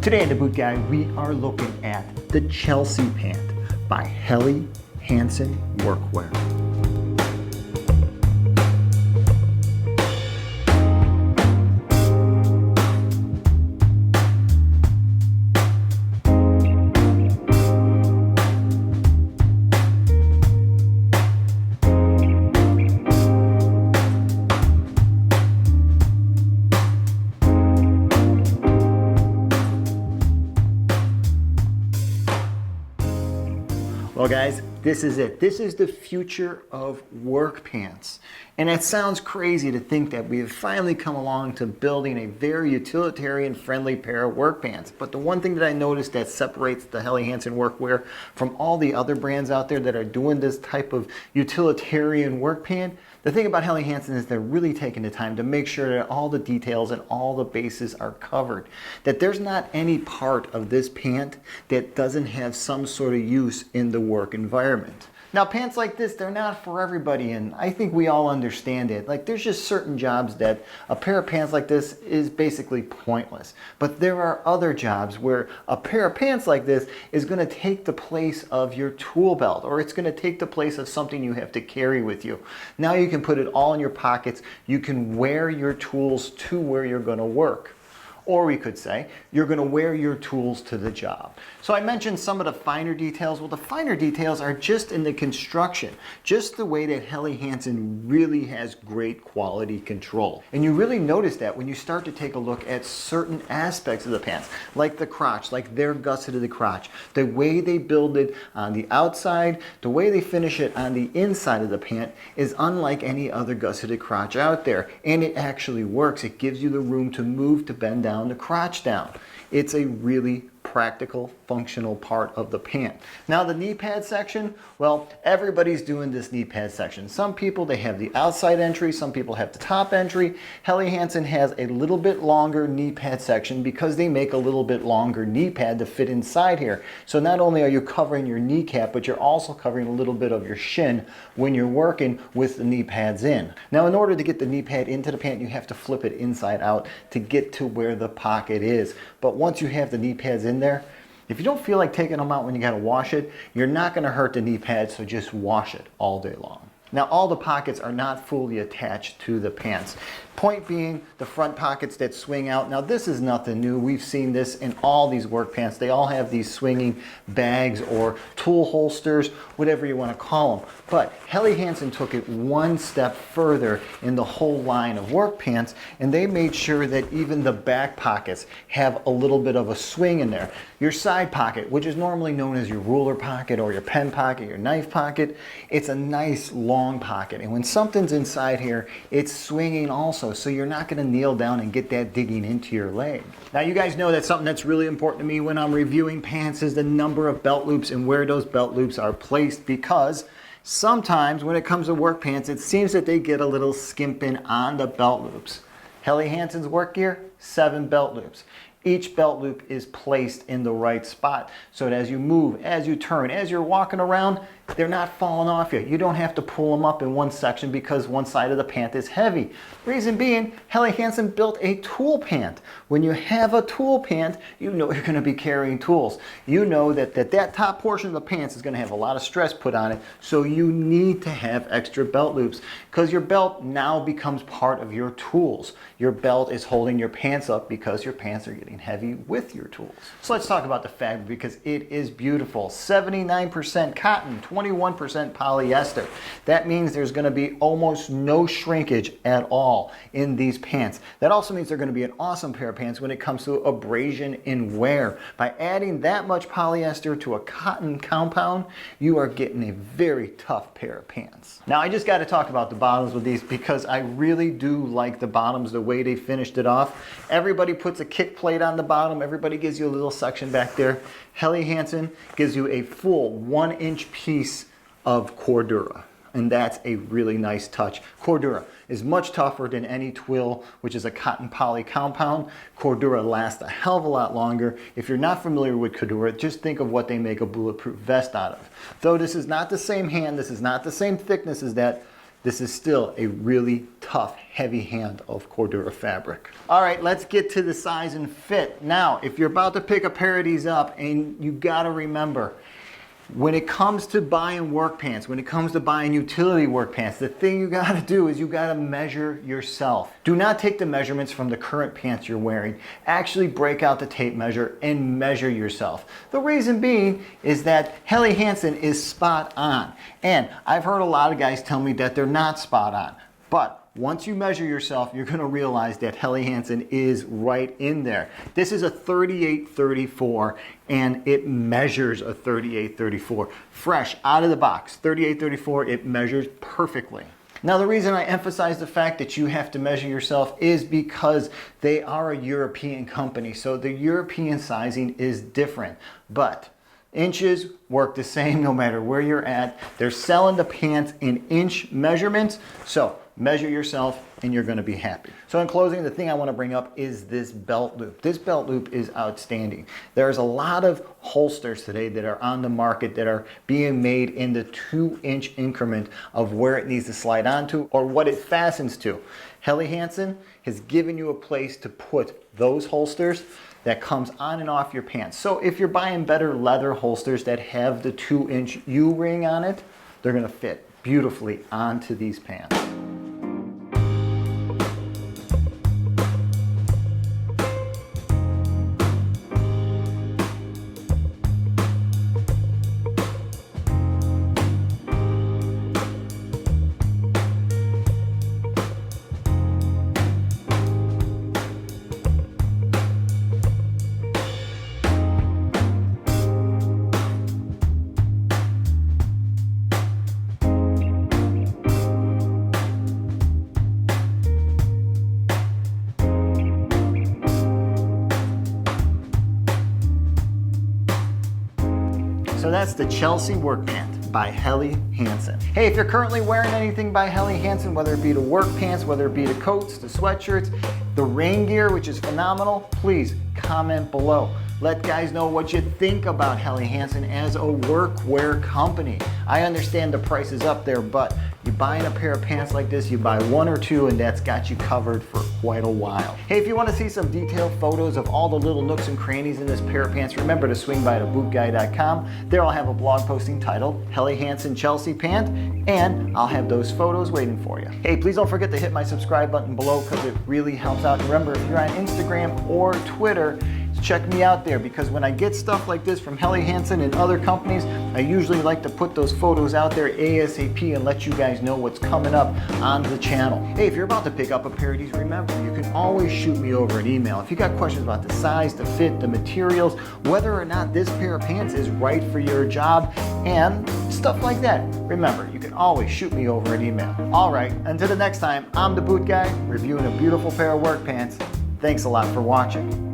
Today in the Boot Guide, we are looking at the Chelsea Pant by Helly Hansen Workwear. Well guys, this is it. This is the future of work pants. And it sounds crazy to think that we have finally come along to building a very utilitarian friendly pair of work pants. But the one thing that I noticed that separates the Helly Hansen Workwear from all the other brands out there that are doing this type of utilitarian work pant, the thing about Helly Hansen is they're really taking the time to make sure that all the details and all the bases are covered. That there's not any part of this pant that doesn't have some sort of use in the work environment. Now pants like this, they're not for everybody, and I think we all understand it. Like there's just certain jobs that a pair of pants like this is basically pointless. But there are other jobs where a pair of pants like this is going to take the place of your tool belt, or it's going to take the place of something you have to carry with you. Now you can put it all in your pockets. You can wear your tools to where you're going to work. Or we could say, you're going to wear your tools to the job. So I mentioned some of the finer details. Well, the finer details are just in the construction, just the way that Helly Hansen really has great quality control. And you really notice that when you start to take a look at certain aspects of the pants, like the crotch, like their gusseted crotch, the way they build it on the outside, the way they finish it on the inside of the pant is unlike any other gusseted crotch out there. And it actually works. It gives you the room to move, to bend down the crotch down. It's a really practical, functional part of the pant. Now the knee pad section, well, everybody's doing this knee pad section. Some people, they have the outside entry, some people have the top entry. Helly Hansen has a little bit longer knee pad section because they make a little bit longer knee pad to fit inside here. So not only are you covering your kneecap, but you're also covering a little bit of your shin when you're working with the knee pads in. Now in order to get the knee pad into the pant, you have to flip it inside out to get to where the pocket is. But once you have the knee pads in there, if you don't feel like taking them out when you got to wash it, you're not going to hurt the knee pad, so just wash it all day long. Now all the pockets are not fully attached to the pants. Point being, the front pockets that swing out. Now this is nothing new. We've seen this in all these work pants. They all have these swinging bags or tool holsters, whatever you want to call them. But Helly Hansen took it one step further in the whole line of work pants, and they made sure that even the back pockets have a little bit of a swing in there. Your side pocket, which is normally known as your ruler pocket or your pen pocket, your knife pocket, it's a nice long pocket. And when something's inside here, it's swinging also. So you're not going to kneel down and get that digging into your leg. Now you guys know that something that's really important to me when I'm reviewing pants is the number of belt loops and where those belt loops are placed, because sometimes when it comes to work pants, it seems that they get a little skimping on the belt loops. Helly Hansen's work gear, 7 belt loops. Each belt loop is placed in the right spot so that as you move, as you turn, as you're walking around, they're not falling off you. You don't have to pull them up in one section because one side of the pant is heavy. Reason being, Helly Hansen built a tool pant. When you have a tool pant, you know you're going to be carrying tools. You know that top portion of the pants is going to have a lot of stress put on it, so you need to have extra belt loops because your belt now becomes part of your tools. Your belt is holding your pants up because your pants are getting heavy with your tools. So let's talk about the fabric because it is beautiful. 79% cotton, 21% polyester. That means there's going to be almost no shrinkage at all in these pants. That also means they're going to be an awesome pair of pants when it comes to abrasion in wear. By adding that much polyester to a cotton compound, you are getting a very tough pair of pants. Now I just got to talk about the bottoms with these because I really do like the bottoms, the way they finished it off. Everybody puts a kick plate on the bottom. Everybody gives you a little section back there. Helly Hansen gives you a full 1-inch piece of Cordura, and that's a really nice touch. Cordura is much tougher than any twill, which is a cotton poly compound. Cordura lasts a hell of a lot longer. If you're not familiar with Cordura, just think of what they make a bulletproof vest out of. Though this is not the same hand, this is not the same thickness as that, this is still a really tough, heavy hand of Cordura fabric. All right, let's get to the size and fit. Now, if you're about to pick a pair of these up, and you gotta remember, when it comes to buying work pants, when it comes to buying utility work pants, the thing you gotta do is you gotta measure yourself. Do not take the measurements from the current pants you're wearing. Actually break out the tape measure and measure yourself. The reason being is that Helly Hansen is spot on. And I've heard a lot of guys tell me that they're not spot on. But once you measure yourself, you're going to realize that Helly Hansen is right in there. This is a 38-34 and it measures a 38-34. Fresh out of the box, 38-34, it measures perfectly. Now the reason I emphasize the fact that you have to measure yourself is because they are a European company. So the European sizing is different. But inches work the same no matter where you're at. They're selling the pants in inch measurements. So measure yourself and you're going to be happy. So in closing, the thing I want to bring up is this belt loop. This belt loop is outstanding. There's a lot of holsters today that are on the market that are being made in the 2-inch increment of where it needs to slide onto or what it fastens to. Helly Hansen has given you a place to put those holsters that comes on and off your pants. So if you're buying better leather holsters that have the 2-inch U-ring on it, they're going to fit beautifully onto these pants. So that's the Chelsea work pant by Helly Hansen. Hey, if you're currently wearing anything by Helly Hansen, whether it be the work pants, whether it be the coats, the sweatshirts, the rain gear, which is phenomenal, please comment below. Let guys know what you think about Helly Hansen as a workwear company. I understand the price is up there, but you're buying a pair of pants like this, you buy one or two and that's got you covered for quite a while. Hey, if you want to see some detailed photos of all the little nooks and crannies in this pair of pants, remember to swing by to bootguy.com. There I'll have a blog posting titled Helly Hansen Chelsea Pant, and I'll have those photos waiting for you. Hey, please don't forget to hit my subscribe button below because it really helps out. And remember, if you're on Instagram or Twitter, check me out there because when I get stuff like this from Helly Hansen and other companies, I usually like to put those photos out there ASAP and let you guys know what's coming up on the channel. Hey, if you're about to pick up a pair of these, remember, you can always shoot me over an email. If you got questions about the size, the fit, the materials, whether or not this pair of pants is right for your job, and stuff like that, remember, you can always shoot me over an email. All right, until the next time, I'm the Boot Guy, reviewing a beautiful pair of work pants. Thanks a lot for watching.